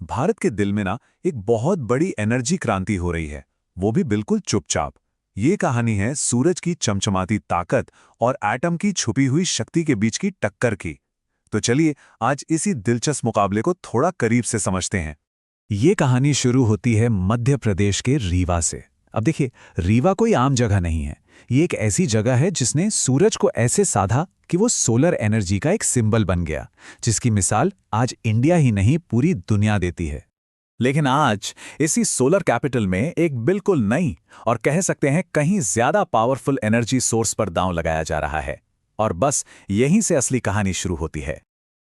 भारत के दिल में ना एक बहुत बड़ी एनर्जी क्रांति हो रही है, वो भी बिल्कुल चुपचाप। ये कहानी है सूरज की चमचमाती ताकत और एटम की छुपी हुई शक्ति के बीच की टक्कर की। तो चलिए आज इसी दिलचस्प मुकाबले को थोड़ा करीब से समझते हैं। ये कहानी शुरू होती है मध्य प्रदेश के रीवा से। अब देखिए, रीवा कोई आम जगह नहीं है। ये एक ऐसी जगह है जिसने सूरज को ऐसे साधा कि वो सोलर एनर्जी का एक सिंबल बन गया, जिसकी मिसाल आज इंडिया ही नहीं पूरी दुनिया देती है। लेकिन आज इसी सोलर कैपिटल में एक बिल्कुल नई और कह सकते हैं कहीं ज्यादा पावरफुल एनर्जी सोर्स पर दांव लगाया जा रहा है। और बस यहीं से असली कहानी शुरू होती है।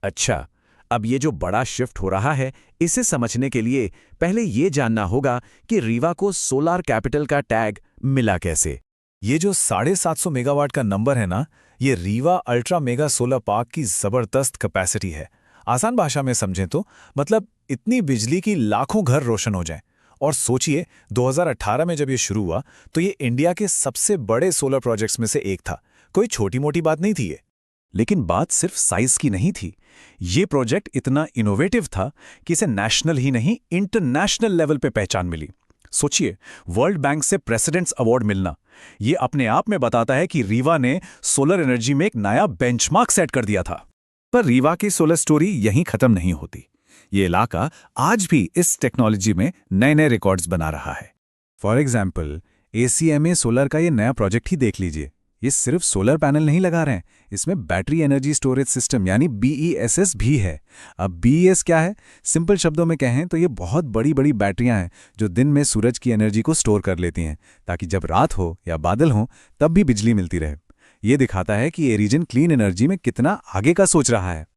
अच्छा, अब ये जो बड़ा शिफ्ट हो रहा है, इसे समझने के लिए पहले ये जानना होगा कि रीवा को सोलर कैपिटल का टैग मिला कैसे। ये जो 750 मेगावाट का नंबर है ना, ये Rewa ultra mega solar park की जबरदस्त कैपेसिटी है। आसान भाषा में समझें तो मतलब इतनी बिजली की लाखों घर रोशन हो जाएं। और सोचिए, 2018 में जब ये शुरू हुआ तो ये इंडिया के सबसे बड़े सोलर प्रोजेक्ट्स में से एक था। कोई छोटी मोटी बात नहीं थी ये। लेकिन बात सिर्फ साइज की नहीं थी। ये प्रोजेक्ट इतना इनोवेटिव था कि इसे नेशनल ही नहीं इंटरनेशनल लेवल पे पहचान मिली। सोचिए, वर्ल्ड बैंक से प्रेसिडेंट्स अवार्ड मिलना, ये अपने आप में बताता है कि रीवा ने सोलर एनर्जी में एक नया बेंचमार्क सेट कर दिया था। पर रीवा की सोलर स्टोरी यहीं खत्म नहीं होती। ये इलाका आज भी इस टेक्नोलॉजी में नए नए रिकॉर्ड्स बना रहा है। फॉर एग्जाम्पल, ACMA सोलर का ये नया प्रोजेक्ट ही देख लीजिए। ये सिर्फ सोलर पैनल नहीं लगा रहे हैं, इसमें बैटरी एनर्जी स्टोरेज सिस्टम यानी BESS भी है। अब BES क्या है? सिंपल शब्दों में कहें तो ये बहुत बड़ी बड़ी बैटरियां हैं जो दिन में सूरज की एनर्जी को स्टोर कर लेती हैं, ताकि जब रात हो या बादल हो तब भी बिजली मिलती रहे। ये दिखाता है कि ये रीजन क्लीन एनर्जी में कितना आगे का सोच रहा है।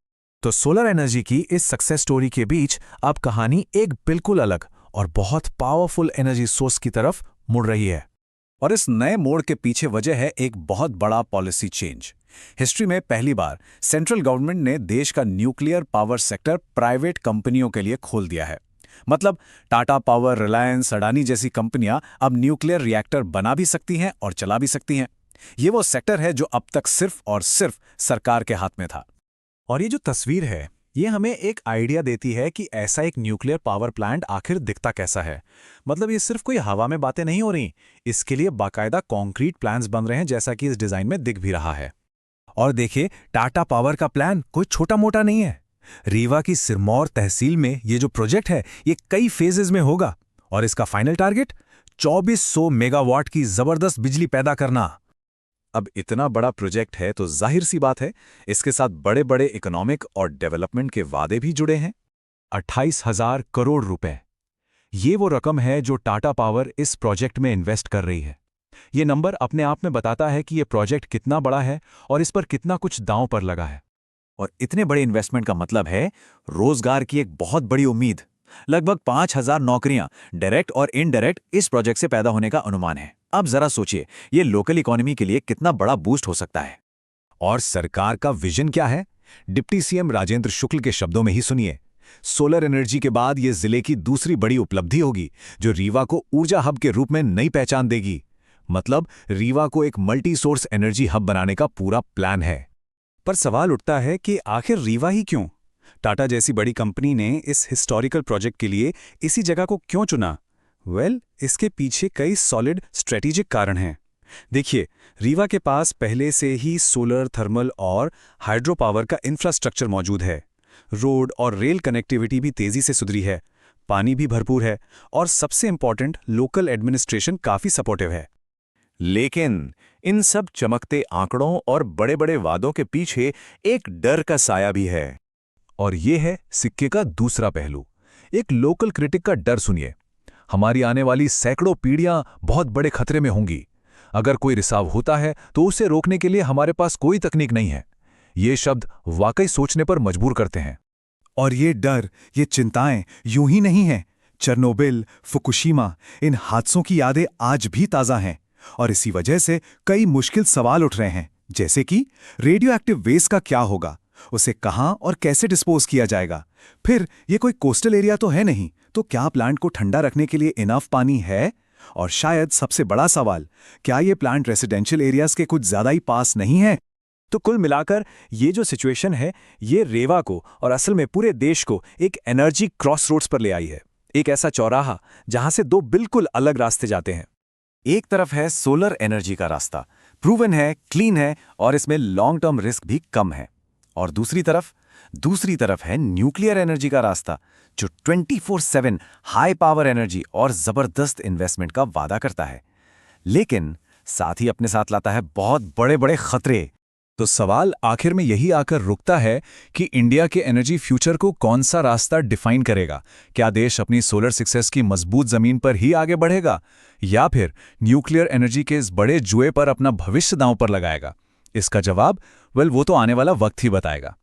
तो सोलर एनर्जी की इस सक्सेस स्टोरी के बीच अब कहानी एक बिल्कुल अलग और बहुत पावरफुल एनर्जी सोर्स की तरफ मुड़ रही है। और इस नए मोड़ के पीछे वजह है एक बहुत बड़ा पॉलिसी चेंज। हिस्ट्री में पहली बार सेंट्रल गवर्नमेंट ने देश का न्यूक्लियर पावर सेक्टर प्राइवेट कंपनियों के लिए खोल दिया है। मतलब टाटा पावर, रिलायंस, अडानी जैसी कंपनियां अब न्यूक्लियर रिएक्टर बना भी सकती हैं और चला भी सकती हैं। ये वो सेक्टर है जो अब तक सिर्फ और सिर्फ सरकार के हाथ में था। और ये जो तस्वीर है, ये हमें एक आइडिया देती है कि ऐसा एक न्यूक्लियर पावर प्लांट आखिर दिखता कैसा है। मतलब ये सिर्फ कोई हवा में बातें नहीं हो रही, इसके लिए बाकायदा कॉन्क्रीट प्लान्स बन रहे हैं, जैसा कि इस डिजाइन में दिख भी रहा है। और देखिए, टाटा पावर का प्लान कोई छोटा मोटा नहीं है। रीवा की सिरमौर तहसील में ये जो प्रोजेक्ट है, ये कई फेजेस में होगा और इसका फाइनल टारगेट 2400 मेगावाट की जबरदस्त बिजली पैदा करना। अब इतना बड़ा प्रोजेक्ट है तो जाहिर सी बात है इसके साथ बड़े बड़े इकोनॉमिक और डेवलपमेंट के वादे भी जुड़े हैं। 28,000 करोड़ रुपए, ये वो रकम है जो टाटा पावर इस प्रोजेक्ट में इन्वेस्ट कर रही है। ये नंबर अपने आप में बताता है कि ये प्रोजेक्ट कितना बड़ा है और इस पर कितना कुछ दांव पर लगा है। और इतने बड़े इन्वेस्टमेंट का मतलब है रोजगार की एक बहुत बड़ी उम्मीद। लगभग 5,000 नौकरियां डायरेक्ट और इनडायरेक्ट इस प्रोजेक्ट से पैदा होने का अनुमान है। अब जरा सोचिए, ये लोकल इकोनॉमी के लिए कितना बड़ा बूस्ट हो सकता है। और सरकार का विजन क्या है? डिप्टी CM राजेंद्र शुक्ल के शब्दों में ही सुनिए। सोलर एनर्जी के बाद ये जिले की दूसरी बड़ी उपलब्धि होगी जो रीवा को ऊर्जा हब के रूप में नई पहचान देगी। मतलब रीवा को एक मल्टी सोर्स एनर्जी हब बनाने का पूरा प्लान है। पर सवाल उठता है कि आखिर रीवा ही क्यों? टाटा जैसी बड़ी कंपनी ने इस हिस्टोरिकल प्रोजेक्ट के लिए इसी जगह को क्यों चुना? इसके पीछे कई सॉलिड स्ट्रेटेजिक कारण हैं। देखिए, रीवा के पास पहले से ही सोलर, थर्मल और हाइड्रो पावर का इंफ्रास्ट्रक्चर मौजूद है। रोड और रेल कनेक्टिविटी भी तेजी से सुधरी है, पानी भी भरपूर है और सबसे इंपॉर्टेंट, लोकल एडमिनिस्ट्रेशन काफी सपोर्टिव है। लेकिन इन सब चमकते आंकड़ों और बड़े बड़े वादों के पीछे एक डर का साया भी है। और ये है सिक्के का दूसरा पहलू, एक लोकल क्रिटिक का डर। सुनिए, हमारी आने वाली सैकड़ों पीढ़ियां बहुत बड़े खतरे में होंगी। अगर कोई रिसाव होता है तो उसे रोकने के लिए हमारे पास कोई तकनीक नहीं है। ये शब्द वाकई सोचने पर मजबूर करते हैं। और ये डर, ये चिंताएं यूं ही नहीं हैं। चेरनोबिल, फुकुशिमा, इन हादसों की यादें आज भी ताज़ा हैं। और इसी वजह से कई मुश्किल सवाल उठ रहे हैं, जैसे कि रेडियो एक्टिव वेस्ट का क्या होगा, उसे कहां और कैसे डिस्पोज किया जाएगा। फिर ये कोई कोस्टल एरिया तो है नहीं, तो क्या प्लांट को ठंडा रखने के लिए इनफ पानी है? और शायद सबसे बड़ा सवाल, क्या ये प्लांट रेसिडेंशियल एरियाज के कुछ ज्यादा ही पास नहीं है? तो कुल मिलाकर ये जो सिचुएशन है, ये रेवा को और असल में पूरे देश को एक एनर्जी क्रॉसरोड्स पर ले आई है। एक ऐसा चौराहा जहां से दो बिल्कुल अलग रास्ते जाते हैं। एक तरफ है सोलर एनर्जी का रास्ता, प्रूवन है, क्लीन है और इसमें लॉन्ग टर्म रिस्क भी कम है। और दूसरी तरफ है न्यूक्लियर एनर्जी का रास्ता, जो 24/7 हाई पावर एनर्जी और जबरदस्त इन्वेस्टमेंट का वादा करता है, लेकिन साथ ही अपने साथ लाता है बहुत बड़े बड़े खतरे। तो सवाल आखिर में यही आकर रुकता है कि इंडिया के एनर्जी फ्यूचर को कौन सा रास्ता डिफाइन करेगा। क्या देश अपनी सोलर सक्सेस की मजबूत जमीन पर ही आगे बढ़ेगा, या फिर न्यूक्लियर एनर्जी के इस बड़े जुए पर अपना भविष्य दांव पर लगाएगा? इसका जवाब वो तो आने वाला वक्त ही बताएगा।